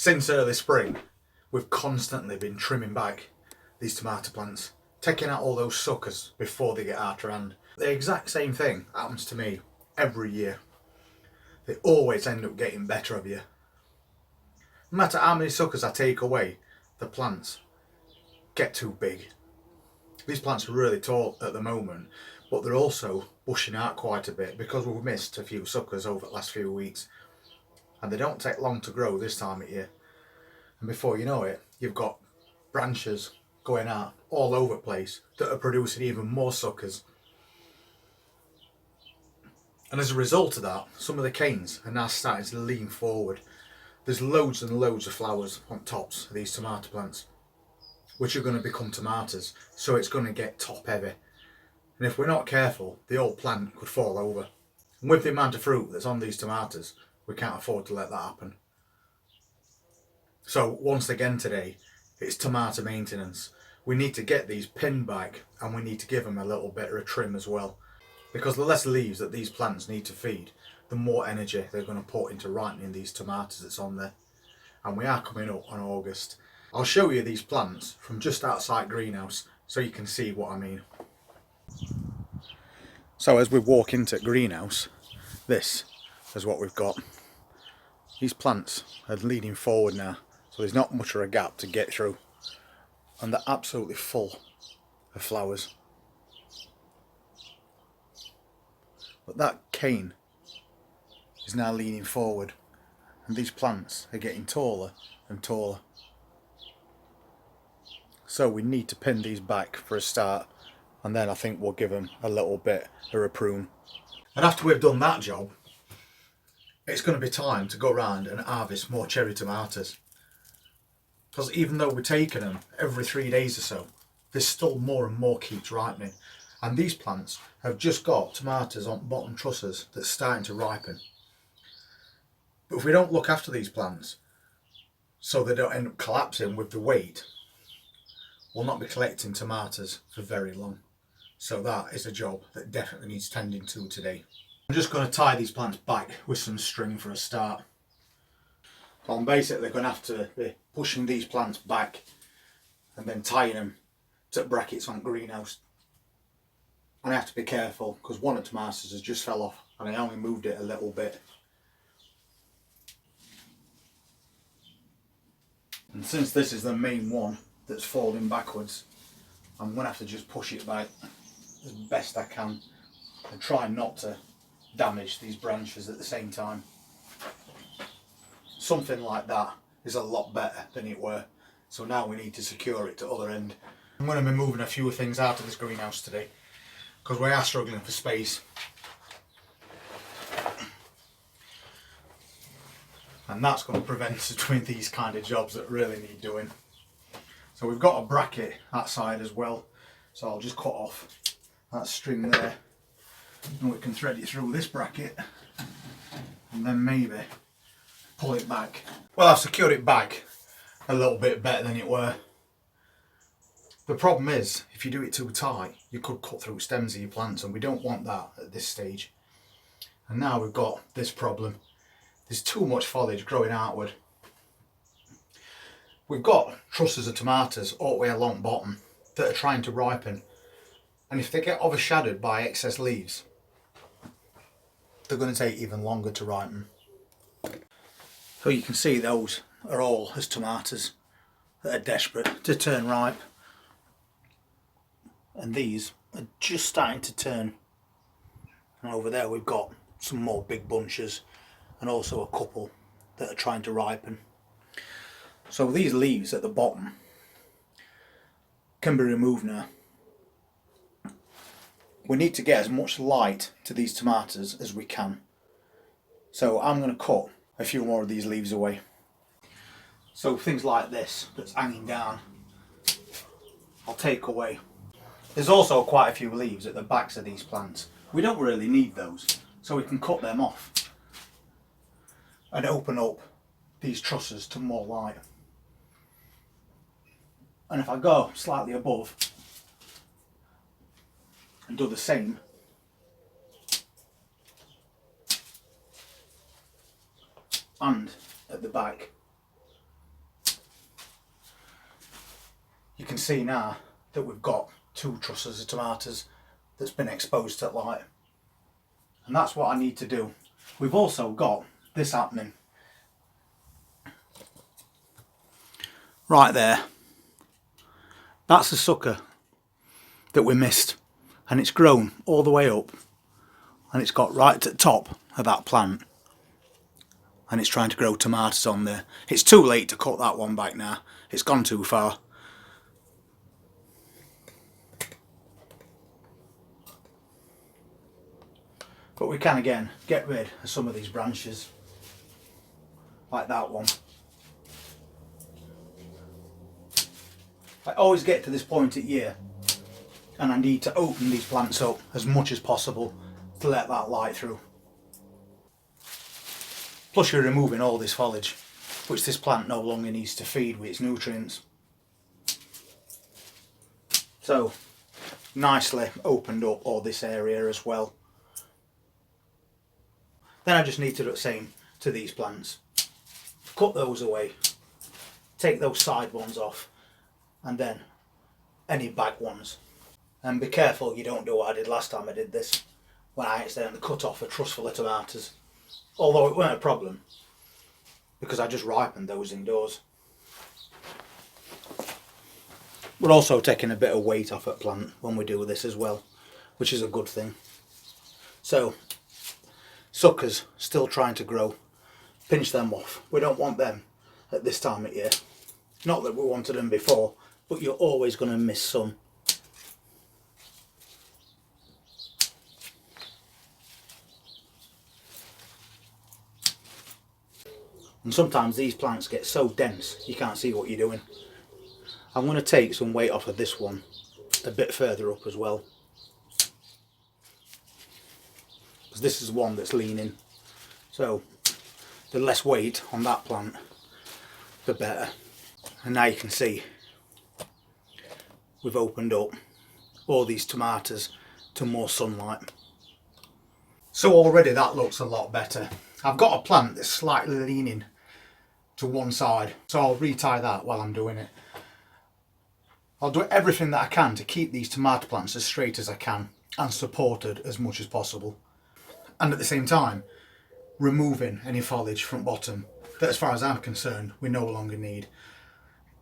Since early spring, we've constantly been trimming back these tomato plants, taking out all those suckers before they get out of hand. The exact same thing happens to me every year. They always end up getting better of you. No matter how many suckers I take away, the plants get too big. These plants are really tall at the moment, but they're also bushing out quite a bit because we've missed a few suckers over the last few weeks. And they don't take long to grow this time of year. And before you know it, you've got branches going out all over the place that are producing even more suckers. And as a result of that, some of the canes are now starting to lean forward. There's loads and loads of flowers on tops of these tomato plants, which are going to become tomatoes, so it's going to get top heavy. And if we're not careful, the whole plant could fall over. And with the amount of fruit that's on these tomatoes, we can't afford to let that happen. So once again today, it's tomato maintenance. We need to get these pinned back, and we need to give them a little bit of a trim as well. Because the less leaves that these plants need to feed, the more energy they're going to put into ripening these tomatoes that's on there. And we are coming up on August. I'll show you these plants from just outside greenhouse so you can see what I mean. So as we walk into greenhouse, this is what we've got. These plants are leaning forward now, so there's not much of a gap to get through. And they're absolutely full of flowers. But that cane is now leaning forward, and these plants are getting taller and taller. So we need to pin these back for a start, and then I think we'll give them a little bit of a prune. And after we've done that job, it's going to be time to go around and harvest more cherry tomatoes. Because even though we're taking them every 3 days or so, there's still more and more keeps ripening. And these plants have just got tomatoes on bottom trusses that's starting to ripen. But if we don't look after these plants, so they don't end up collapsing with the weight, we'll not be collecting tomatoes for very long. So that is a job that definitely needs tending to today. I'm just going to tie these plants back with some string for a start. So I'm basically going to have to be pushing these plants back and then tying them to brackets on greenhouse. And I have to be careful because one of the tomatoes has just fell off and I only moved it a little bit. And since this is the main one that's falling backwards, I'm going to have to just push it back as best I can and try not to damage these branches at the same time. Something like that is a lot better than it were. So now we need to secure it to other end. I'm going to be moving a few things out of this greenhouse today because we are struggling for space. And that's going to prevent us doing these kind of jobs that really need doing. So we've got a bracket that side as well. So I'll just cut off that string there. And we can thread it through this bracket. And then maybe pull it back. Well, I've secured it back a little bit better than it were. The problem is, if you do it too tight, you could cut through stems of your plants, and we don't want that at this stage. And now we've got this problem. There's too much foliage growing outward. We've got trusses of tomatoes all the way along bottom that are trying to ripen. And if they get overshadowed by excess leaves, they're going to take even longer to ripen. So you can see those are all as tomatoes that are desperate to turn ripe. And these are just starting to turn. And over there we've got some more big bunches and also a couple that are trying to ripen. So these leaves at the bottom can be removed now. We need to get as much light to these tomatoes as we can. So I'm going to cut a few more of these leaves away. So things like this that's hanging down, I'll take away. There's also quite a few leaves at the backs of these plants. We don't really need those, so we can cut them off and open up these trusses to more light. And if I go slightly above and do the same, and at the back, You can see now that we've got 2 trusses of tomatoes that's been exposed to light, and that's what I need to do. We've also got this happening right there. That's the sucker that we missed, and it's grown all the way up, and it's got right to the top of that plant, and it's trying to grow tomatoes on there. It's too late to cut that one back now, it's gone too far. But we can again get rid of some of these branches, like that one. I always get to this point at year and I need to open these plants up as much as possible to let that light through. Plus you're removing all this foliage, which this plant no longer needs to feed with its nutrients. So nicely opened up all this area as well. Then I just need to do the same to these plants. Cut those away, take those side ones off, and then any back ones. And be careful you don't do what I did last time I did this, when I accidentally cut off a truss full of tomatoes. Although it weren't a problem, because I just ripened those indoors. We're also taking a bit of weight off at plant when we do this as well, which is a good thing. So, suckers still trying to grow, pinch them off. We don't want them at this time of year. Not that we wanted them before, but you're always going to miss some. And sometimes these plants get so dense you can't see what you're doing. I'm going to take some weight off of this one a bit further up as well, because this is one that's leaning, so the less weight on that plant the better. And now you can see we've opened up all these tomatoes to more sunlight. So already that looks a lot better. I've got a plant that's slightly leaning to one side, so I'll retie that while I'm doing it. I'll do everything that I can to keep these tomato plants as straight as I can and supported as much as possible. And at the same time, removing any foliage from bottom that, as far as I'm concerned, we no longer need.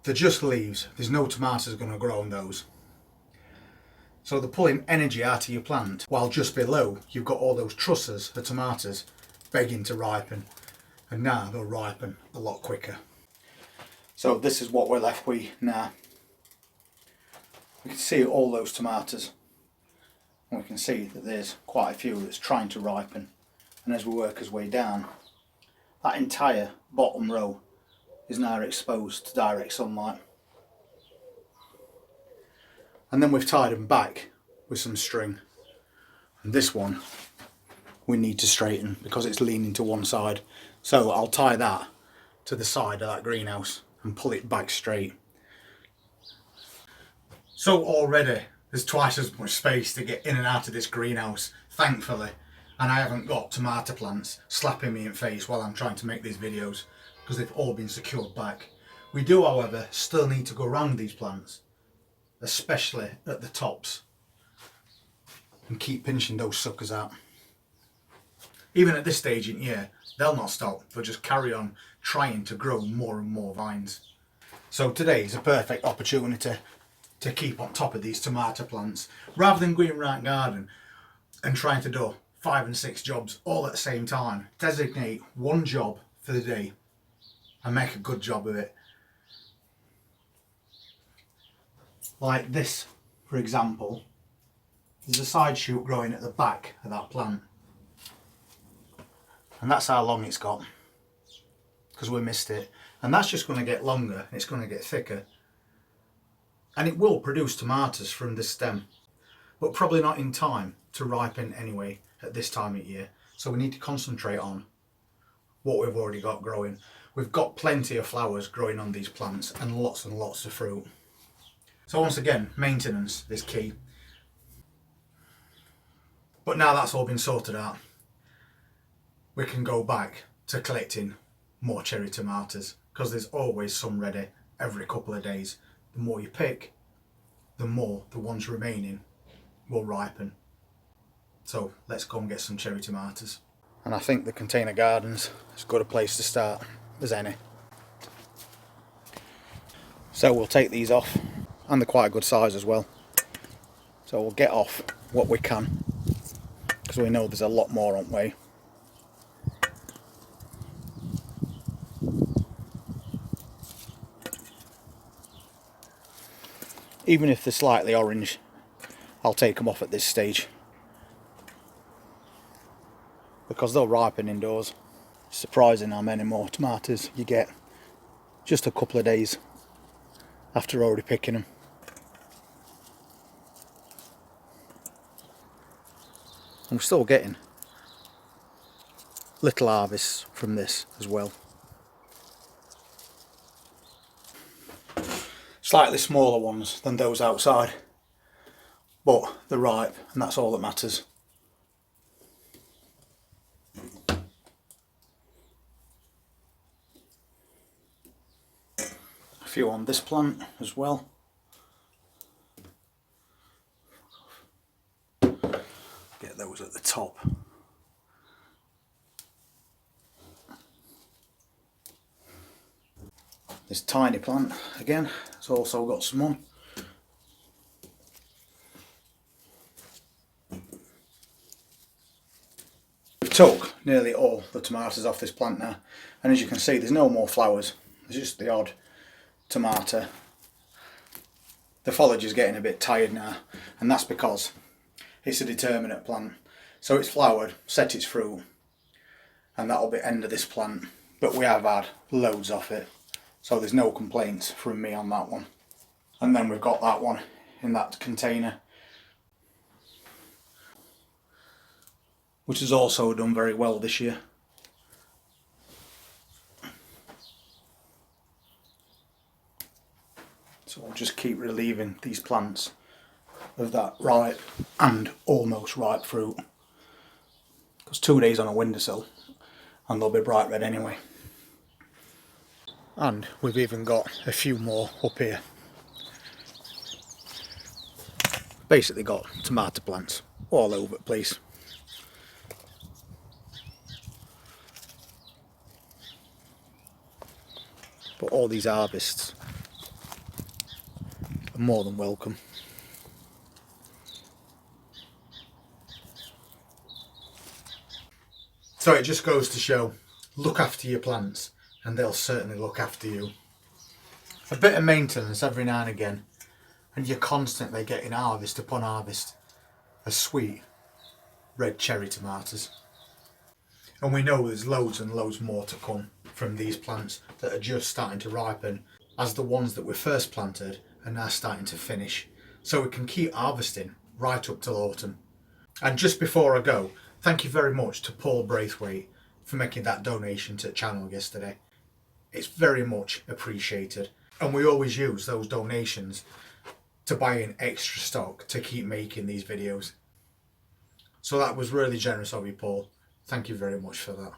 They're just leaves, there's no tomatoes going to grow on those. So they're pulling energy out of your plant, while just below you've got all those trusses of tomatoes begging to ripen. And now they'll ripen a lot quicker. So this is what we're left with now. We can see all those tomatoes, and we can see that there's quite a few that's trying to ripen. And as we work our way down, that entire bottom row is now exposed to direct sunlight. And then we've tied them back with some string. And this one we need to straighten because it's leaning to one side. So I'll tie that to the side of that greenhouse and pull it back straight. So already there's twice as much space to get in and out of this greenhouse, thankfully, and I haven't got tomato plants slapping me in the face while I'm trying to make these videos, because they've all been secured back. We do, however, still need to go around these plants, especially at the tops, and keep pinching those suckers out. Even at this stage in year, they'll not stop, they'll just carry on trying to grow more and more vines. So today is a perfect opportunity to keep on top of these tomato plants, rather than going around the garden and trying to do 5 and 6 jobs all at the same time. Designate one job for the day and make a good job of it. Like this, for example, there's a side shoot growing at the back of that plant, and that's how long it's got, because we missed it. And that's just going to get longer, and it's going to get thicker, and it will produce tomatoes from the stem, but probably not in time to ripen anyway at this time of year. So we need to concentrate on what we've already got growing. We've got plenty of flowers growing on these plants and lots of fruit. So once again, maintenance is key. But now that's all been sorted out, we can go back to collecting more cherry tomatoes, because there's always some ready every couple of days the more you pick, the more the ones remaining will ripen. So let's go and get some cherry tomatoes. And I think the container gardens is as good a place to start as any. So we'll take these off, and they're quite a good size as well. So we'll get off what we can, because we know there's a lot more on the way. Even if they're slightly orange, I'll take them off at this stage, because they'll ripen indoors. It's surprising how many more tomatoes you get just a couple of days after already picking them. And we're still getting little harvests from this as well. Slightly smaller ones than those outside, but they're ripe, and that's all that matters. A few on this plant as well. Get those at the top. This tiny plant again has also got some on. We've took nearly all the tomatoes off this plant now, and as you can see there's no more flowers, there's just the odd tomato. The foliage is getting a bit tired now, and that's because it's a determinate plant. So it's flowered, set its fruit, and that'll be the end of this plant. But we have had loads of it, so there's no complaints from me on that one. And then we've got that one in that container, which has also done very well this year. So I'll just keep relieving these plants of that ripe and almost ripe fruit, because 2 days on a windowsill and they'll be bright red anyway. And we've even got a few more up here. Basically got tomato plants all over the place. But all these harvests are more than welcome. So it just goes to show, look after your plants and they'll certainly look after you. A bit of maintenance every now and again, and you're constantly getting harvest upon harvest of sweet red cherry tomatoes. And we know there's loads and loads more to come from these plants that are just starting to ripen, as the ones that we first planted are now starting to finish. So we can keep harvesting right up till autumn. And just before I go, thank you very much to Paul Braithwaite for making that donation to the channel yesterday. It's very much appreciated, and we always use those donations to buy in extra stock to keep making these videos. So that was really generous of you, Paul. Thank you very much for that.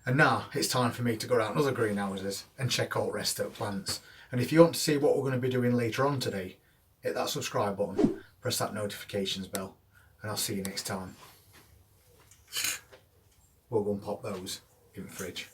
And now it's time for me to go around other greenhouses and check out the rest of the plants. And if you want to see what we're going to be doing later on today, hit that subscribe button, press that notifications bell, and I'll see you next time. We'll go and pop those in the fridge.